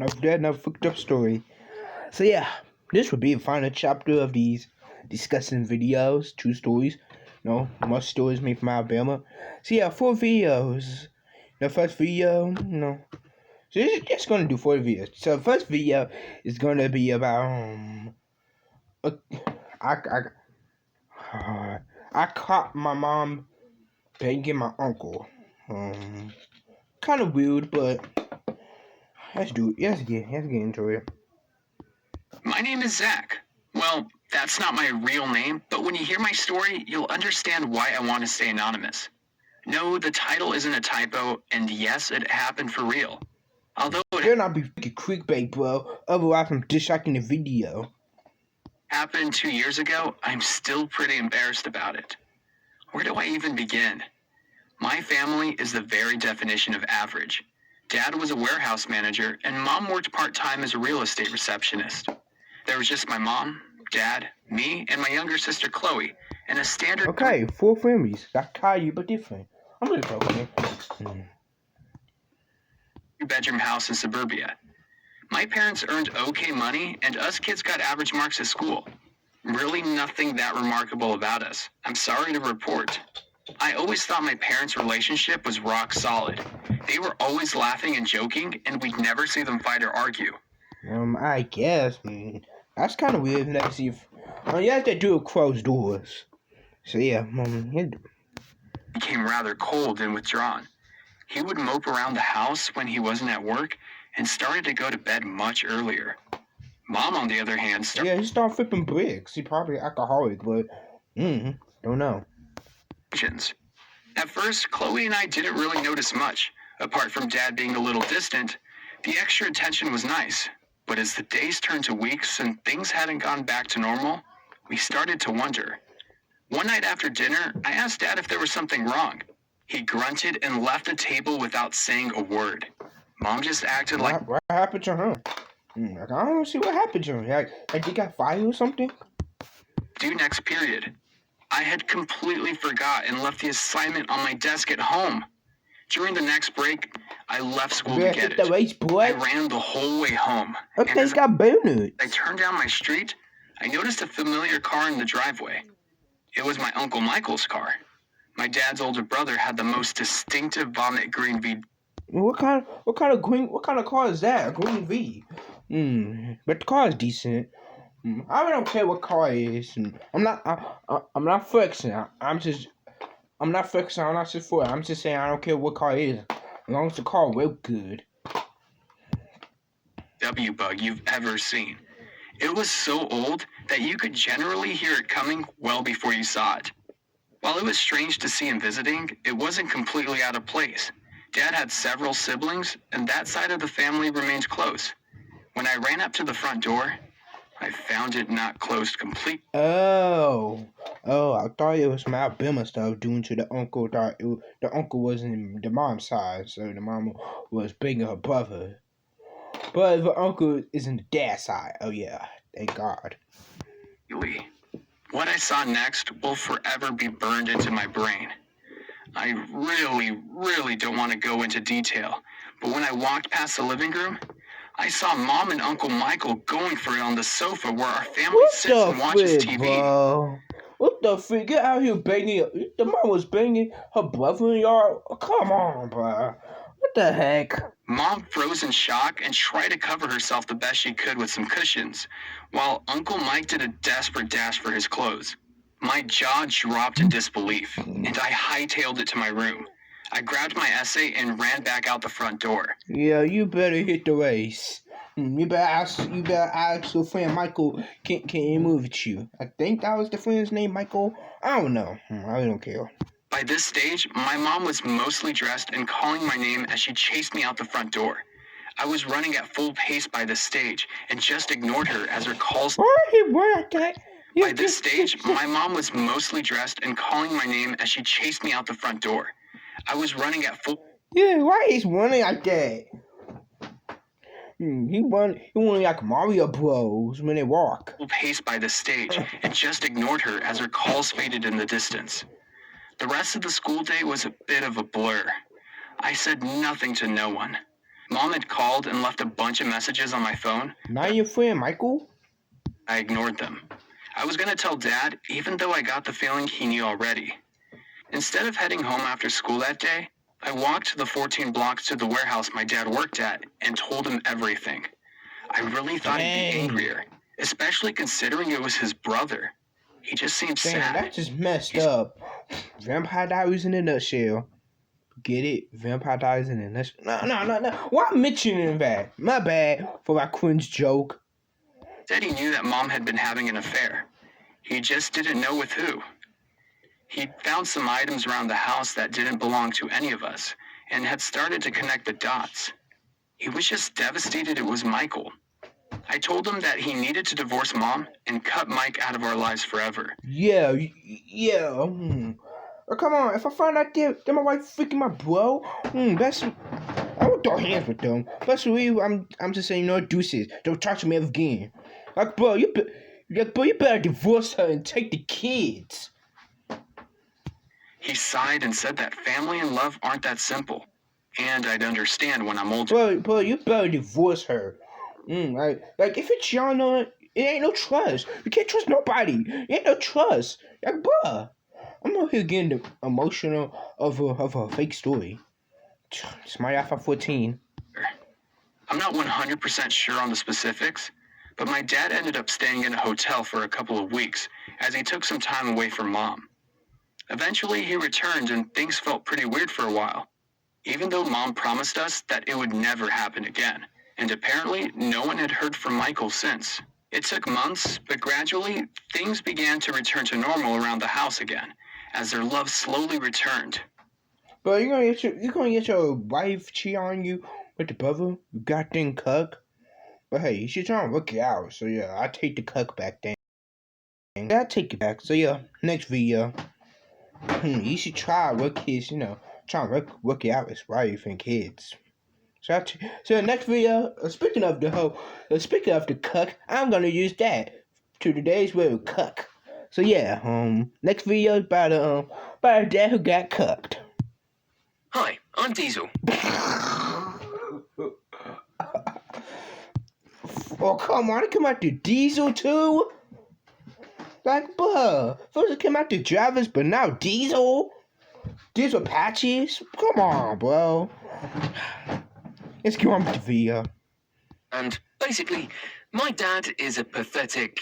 another fucked up story. So yeah, this would be the final chapter of these discussing videos, true stories. No, most stories made from Alabama. So yeah, 4 videos. The first video, So this is just gonna do 4 videos. So the first video is gonna be about uh, I I I caught my mom banging my uncle. Kind of weird, but let's do it. Let's get into it. My name is Zach. Well, that's not my real name, but when you hear my story, you'll understand why I want to stay anonymous. No, the title isn't a typo, and yes, it happened for real. Although it Better not be freaking clickbait, bro. Otherwise, I'm disliking the video. happened 2 years ago, I'm still pretty embarrassed about it. Where do I even begin? My family is the very definition of average. Dad was a warehouse manager, and Mom worked part-time as a real estate receptionist. There was just my mom, Dad, me, and my younger sister Chloe, and a standard... Okay, 4 families. That's tired but different. I'm gonna talk okay. Bedroom house in suburbia. My parents earned okay money, and us kids got average marks at school. Really nothing that remarkable about us. I'm sorry to report. I always thought my parents' relationship was rock solid. They were always laughing and joking, and we'd never see them fight or argue. I guess. That's kind of weird. Let's see if... yes, they do it closed doors. So yeah, Became rather cold and withdrawn. He would mope around the house when he wasn't at work and started to go to bed much earlier. Mom, on the other hand, he started flipping bricks. He probably alcoholic, but don't know. At first, Chloe and I didn't really notice much. Apart from Dad being a little distant, the extra attention was nice. But as the days turned to weeks and things hadn't gone back to normal, we started to wonder. One night after dinner, I asked Dad if there was something wrong. He grunted and left the table without saying a word. Mom just acted like... What happened to her? I don't see what happened to her. Like they got fired or something? Due next period. I had completely forgot and left the assignment on my desk at home. During the next break, I left school to get it. I ran the whole way home. Okay, and got bonus. I turned down my street. I noticed a familiar car in the driveway. It was my Uncle Michael's car. My dad's older brother had the most distinctive vomit green V. What kind of car is that? A green V. But the car is decent. I don't care what car it is. I'm not flexing. I'm not flexing. I'm not just for it. I'm just saying I don't care what car it is, as long as the car real good. W-bug you've ever seen. It was so old that you could generally hear it coming well before you saw it. While it was strange to see him visiting, it wasn't completely out of place. Dad had several siblings, and that side of the family remained close. When I ran up to the front door, I found it not closed completely. Oh, I thought it was some Alabama stuff due to the uncle. The uncle was in the mom's side, so the mom was banging her brother. But the uncle is in the dad's side. Oh yeah, thank God. What I saw next will forever be burned into my brain. I really don't want to go into detail, but when I walked past the living room, I saw Mom and Uncle Michael going for it on the sofa where our family sits and watches TV. Bro? What the freak? Get out here banging. The mom was banging her brother-in-law. Come on, bro. What the heck? Mom froze in shock and tried to cover herself the best she could with some cushions, while Uncle Mike did a desperate dash for his clothes. My jaw dropped in disbelief, and I hightailed it to my room. I grabbed my essay and ran back out the front door. Yeah, you better hit the race. You better ask your friend Michael, can he move with you? I think that was the friend's name, Michael. I don't know. I don't care. By this stage, my mom was mostly dressed and calling my name as she chased me out the front door. I was running at full pace by this stage and just ignored her as her calls... By this stage, my mom was mostly dressed and calling my name as she chased me out the front door. I was running at full... Yeah, why is running like that? He run like Mario Bros. When they walk. Full pace by this stage and just ignored her as her calls faded in the distance. The rest of the school day was a bit of a blur. I said nothing to no one. Mom had called and left a bunch of messages on my phone. Not your friend, Michael? I ignored them. I was going to tell Dad, even though I got the feeling he knew already. Instead of heading home after school that day, I walked the 14 blocks to the warehouse my dad worked at and told him everything. I really thought he'd be angrier, especially considering it was his brother. He just seemed sad. That's just messed up. Vampire Diaries in a nutshell. Get it? Vampire Diaries in a nutshell. No. Why mentioning that? My bad for my cringe joke. Said he knew that Mom had been having an affair. He just didn't know with who. He'd found some items around the house that didn't belong to any of us and had started to connect the dots. He was just devastated it was Michael. I told him that he needed to divorce Mom and cut Mike out of our lives forever. Yeah. Oh, come on, if I find out they're my wife freaking my bro, that's... I won't throw hands with them. Plus, I'm just saying, deuces. Don't talk to me ever again. Like, bro, you better divorce her and take the kids. He sighed and said that family and love aren't that simple. And I'd understand when I'm older. Bro, you better divorce her. Like if it's Yana, it ain't no trust. You can't trust nobody. It ain't no trust. Like, bruh, I'm out here getting emotional of a fake story. It's my iPhone 14. I'm not 100% sure on the specifics, but my dad ended up staying in a hotel for a couple of weeks as he took some time away from Mom. Eventually, he returned and things felt pretty weird for a while, even though Mom promised us that it would never happen again. And apparently, no one had heard from Michael since. It took months, but gradually, things began to return to normal around the house again, as their love slowly returned. But you're gonna get your wife cheat on you with the brother? You goddamn cuck. But hey, she's trying to work it out, so yeah, I take the cuck back then. I take it back. So yeah, next video. You should try work his, try to work it out his wife and kids. So the next video, speaking of the cuck, I'm gonna use that to today's word, cuck. So yeah, next video is about a dad who got cucked. Hi, I'm Diesel. Oh come on, it came out to Diesel too. Like, bruh, first it came out to drivers, but now Diesel. These were patches. Come on, bro. Let's go on with the video. And basically, my dad is a pathetic...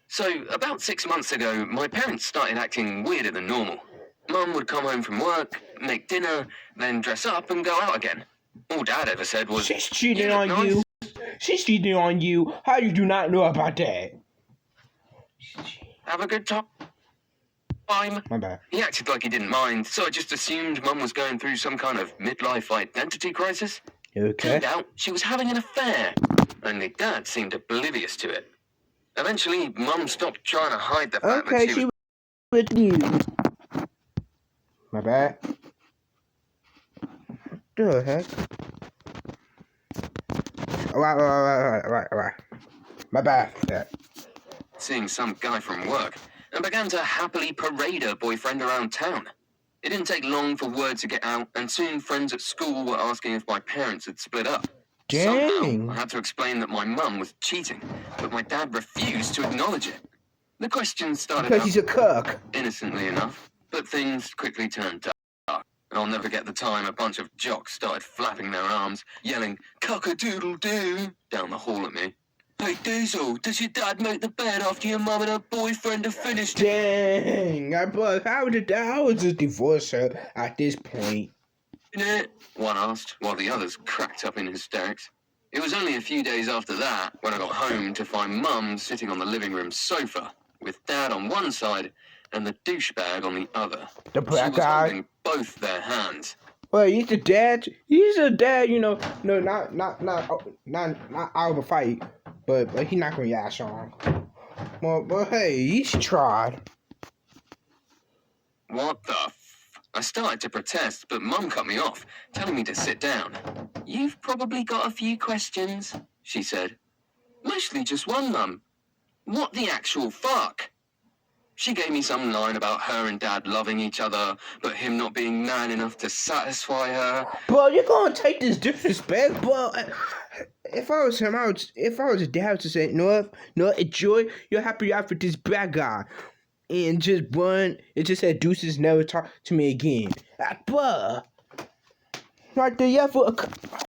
So, about 6 months ago, my parents started acting weirder than normal. Mum would come home from work, make dinner, then dress up and go out again. All Dad ever said was... She's cheating on you. She's cheating on you. How you do not know about that? Have a good time. My bad. He acted like he didn't mind, so I just assumed Mum was going through some kind of midlife identity crisis. Okay. Turned out she was having an affair, only Dad seemed oblivious to it. Eventually, Mum stopped trying to hide the fact that she was with you. My bad. The heck? Alright. My bad. Yeah. seeing some guy from work and began to happily parade her boyfriend around town. It didn't take long for word to get out, and soon friends at school were asking if my parents had split up. Dang. Somehow, I had to explain that my mum was cheating, but my dad refused to acknowledge it. The questions started Because out he's a cook. innocently enough, but things quickly turned dark. And I'll never forget the time a bunch of jocks started flapping their arms, yelling, "Cock-a-doodle-doo," down the hall at me. "Hey, Diesel, does your dad make the bed after your mum and her boyfriend have finished?" Dang, how would just divorce her at this point? One asked, while the others cracked up in hysterics. It was only a few days after that when I got home to find Mum sitting on the living room sofa, with Dad on one side and the douchebag on the other. The black She was guy. holding both their hands. Well, he's the dad. He's a dad, you know. No, not out of a fight, but he's not gonna yash on. Well, hey, he's tried. What the I started to protest, but Mum cut me off, telling me to sit down. "You've probably got a few questions," she said. "Mostly just one, Mum. What the actual fuck?" She gave me some line about her and Dad loving each other, but him not being man enough to satisfy her. Bro, you're gonna take this disrespect, bro. If I was him, if I was a dad, to say, no, enjoy your happy life with this bad guy, and just run. It just said deuces, never talk to me again. Bruh, right there, yeah, for